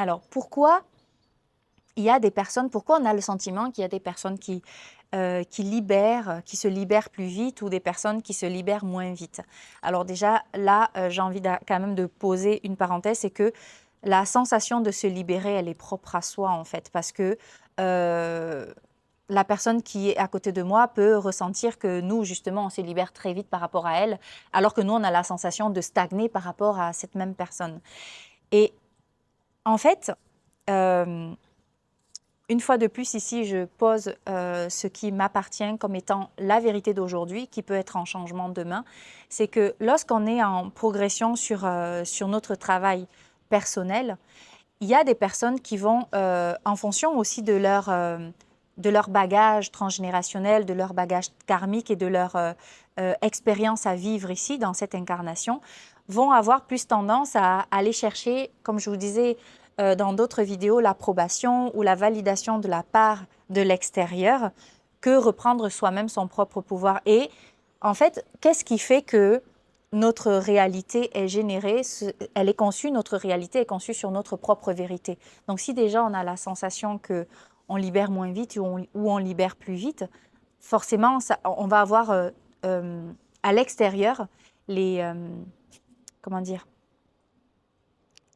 Alors, pourquoi il y a des personnes, pourquoi on a le sentiment qu'il y a des personnes qui libèrent, qui se libèrent plus vite ou des personnes qui se libèrent moins vite? Alors déjà, là, j'ai envie quand même de poser une parenthèse, c'est que la sensation de se libérer, elle est propre à soi en fait, parce que la personne qui est à côté de moi peut ressentir que nous, justement, on se libère très vite par rapport à elle, alors que nous, on a la sensation de stagner par rapport à cette même personne. Et en fait, euh, une fois de plus, ici, je pose ce qui m'appartient comme étant la vérité d'aujourd'hui, qui peut être en changement demain. C'est que lorsqu'on est en progression sur notre travail personnel, il y a des personnes qui vont, en fonction aussi de leur bagage transgénérationnel, de leur bagage karmique et de leur expérience à vivre ici, dans cette incarnation, vont avoir plus tendance à aller chercher, comme je vous disais dans d'autres vidéos, l'approbation ou la validation de la part de l'extérieur que reprendre soi-même son propre pouvoir. Et en fait, qu'est-ce qui fait que notre réalité est générée, elle est conçue, notre réalité est conçue sur notre propre vérité. Donc si déjà on a la sensation que on libère moins vite ou on libère plus vite, forcément on va avoir à l'extérieur les comment dire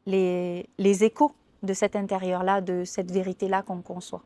les échos de cet intérieur-là, de cette vérité-là qu'on conçoit.